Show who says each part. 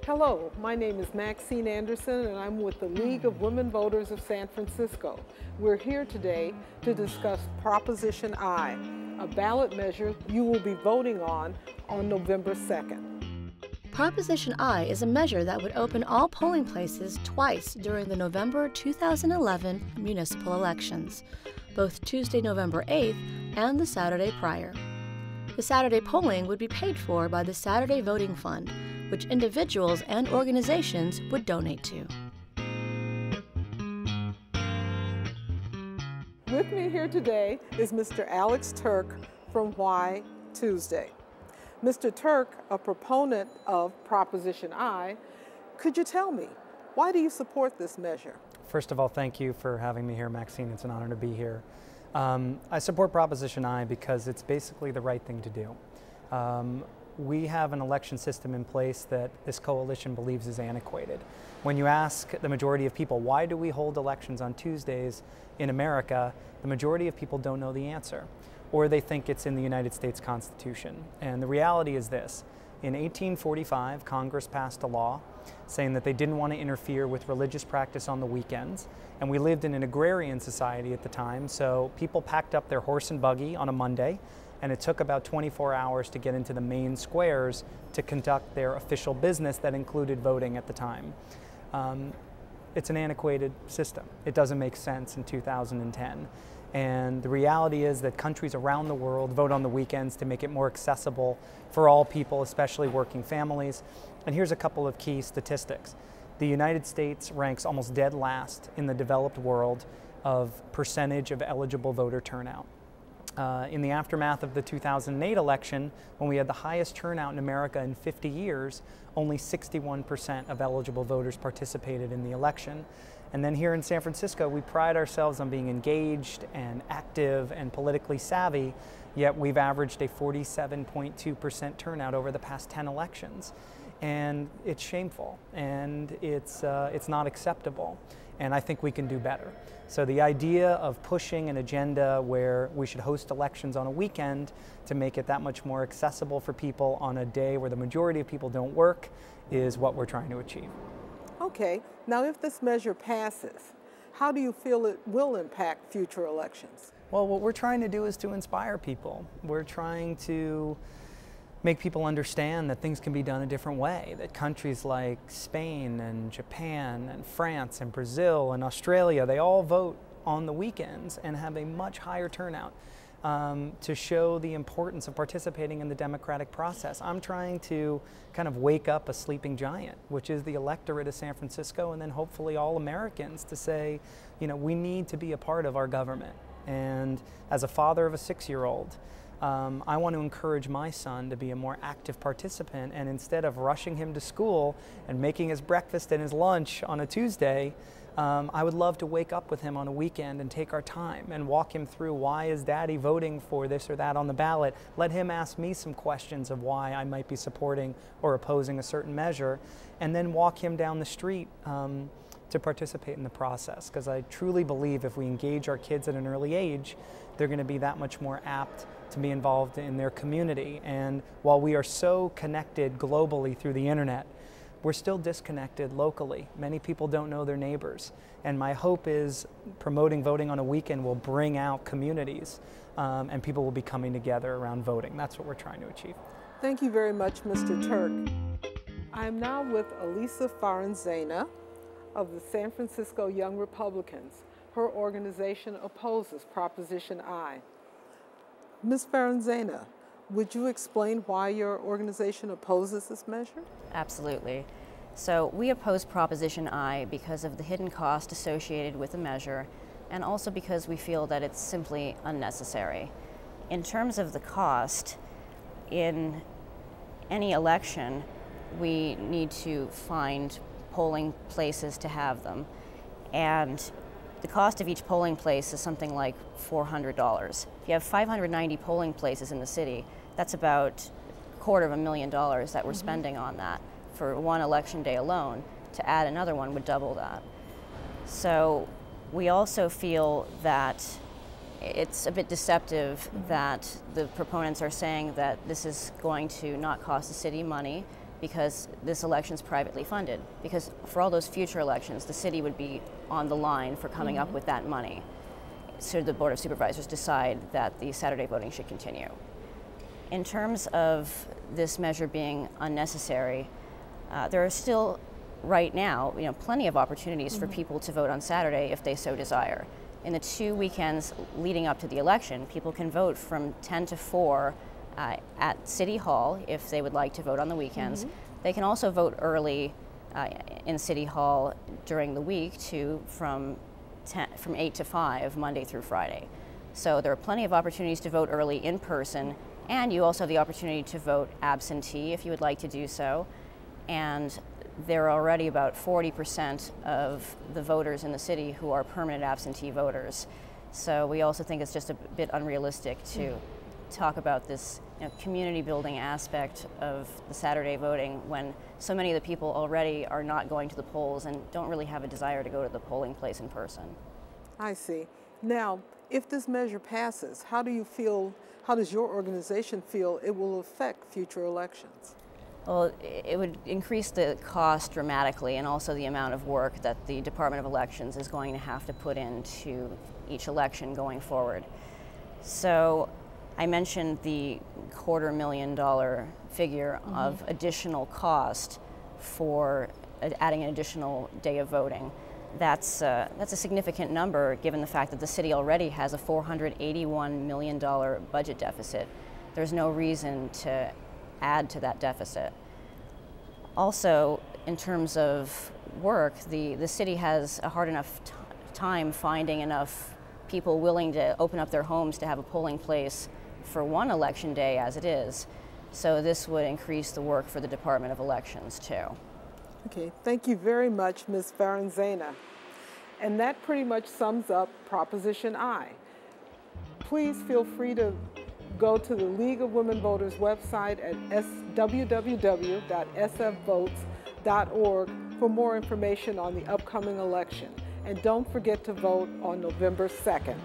Speaker 1: Hello, my name is Maxine Anderson and I'm with the League of Women Voters of San Francisco. We're here today to discuss Proposition I, a ballot measure you will be voting on November 2nd.
Speaker 2: Proposition I is a measure that would open all polling places twice during the November 2011 municipal elections, both Tuesday, November 8th and the Saturday prior. The Saturday polling would be paid for by the Saturday Voting Fund, which individuals and organizations would donate to.
Speaker 1: With me here today is Mr. Alex Turk from Why Tuesday. Mr. Turk, a proponent of Proposition I, could you tell me, why do you support this measure?
Speaker 3: First of all, thank you for having me here, Maxine. It's an honor to be here. I support Proposition I because it's basically the right thing to do. We have an election system in place that this coalition believes is antiquated. When you ask the majority of people, why do we hold elections on Tuesdays in America, the majority of people don't know the answer, or they think it's in the United States Constitution. And the reality is this: in 1845, Congress passed a law saying that they didn't want to interfere with religious practice on the weekends, and we lived in an agrarian society at the time, so people packed up their horse and buggy on a Monday, and it took about 24 hours to get into the main squares to conduct their official business that included voting at the time. It's an antiquated system. It doesn't make sense in 2010. And the reality is that countries around the world vote on the weekends to make it more accessible for all people, especially working families. And here's a couple of key statistics. The United States ranks almost dead last in the developed world of percentage of eligible voter turnout. In the aftermath of the 2008 election, when we had the highest turnout in America in 50 years, only 61% of eligible voters participated in the election. And then here in San Francisco, we pride ourselves on being engaged and active and politically savvy, yet we've averaged a 47.2% turnout over the past 10 elections. And it's shameful, and it's not acceptable, and I think we can do better. So the idea of pushing an agenda where we should host elections on a weekend to make it that much more accessible for people on a day where the majority of people don't work is what we're trying to achieve.
Speaker 1: Okay, now if this measure passes, how do you feel it will impact future elections?
Speaker 3: Well, what we're trying to do is to inspire people. We're trying to make people understand that things can be done a different way, that countries like Spain and Japan and France and Brazil and Australia, they all vote on the weekends and have a much higher turnout to show the importance of participating in the democratic process. I'm trying to kind of wake up a sleeping giant, which is the electorate of San Francisco, and then hopefully all Americans, to say, you know, we need to be a part of our government. And as a father of a 6-year-old, I want to encourage my son to be a more active participant, and instead of rushing him to school and making his breakfast and his lunch on a Tuesday, I would love to wake up with him on a weekend and take our time and walk him through, why is Daddy voting for this or that on the ballot? Let him ask me some questions of why I might be supporting or opposing a certain measure, and then walk him down the street to participate in the process, because I truly believe if we engage our kids at an early age, they're going to be that much more apt to be involved in their community. And while we are so connected globally through the internet, we're still disconnected locally. Many people don't know their neighbors. And my hope is promoting voting on a weekend will bring out communities and people will be coming together around voting. That's what we're trying to achieve.
Speaker 1: Thank you very much, Mr. Turk. I'm now with Elisa Farenzena of the San Francisco Young Republicans. Her organization opposes Proposition I. Ms. Farenzena, would you explain why your organization opposes this measure?
Speaker 4: Absolutely. So we oppose Proposition I because of the hidden cost associated with the measure, and also because we feel that it's simply unnecessary. In terms of the cost, in any election, we need to find polling places to have them. And the cost of each polling place is something like $400. If you have 590 polling places in the city, that's about $250,000 that we're spending on that for one election day alone. To add another one would double that. So we also feel that it's a bit deceptive that the proponents are saying that this is going to not cost the city money, because this election is privately funded. Because for all those future elections, the city would be on the line for coming up with that money. So the Board of Supervisors decide that the Saturday voting should continue. In terms of this measure being unnecessary, there are still, right now, plenty of opportunities for people to vote on Saturday if they so desire. In the 2 weekends leading up to the election, people can vote from 10 to 4 at City Hall if they would like to vote on the weekends. They can also vote early in City Hall during the week from 8 to 5, Monday through Friday. So there are plenty of opportunities to vote early in person, and you also have the opportunity to vote absentee if you would like to do so. And there are already about 40% of the voters in the city who are permanent absentee voters. So we also think it's just a bit unrealistic to talk about this community building aspect of the Saturday voting when so many of the people already are not going to the polls and don't really have a desire to go to the polling place in person.
Speaker 1: I see. Now, if this measure passes, how does your organization feel it will affect future elections?
Speaker 4: Well, it would increase the cost dramatically, and also the amount of work that the Department of Elections is going to have to put into each election going forward. So I mentioned the $250,000 figure of additional cost for adding an additional day of voting. That's a significant number given the fact that the city already has a $481 million budget deficit. There's no reason to add to that deficit. Also, in terms of work, the city has a hard enough time finding enough people willing to open up their homes to have a polling place for one election day as it is. So this would increase the work for the Department of Elections too.
Speaker 1: Okay, thank you very much, Ms. Farnzena. And that pretty much sums up Proposition I. Please feel free to go to the League of Women Voters website at www.sfvotes.org for more information on the upcoming election. And don't forget to vote on November 2nd.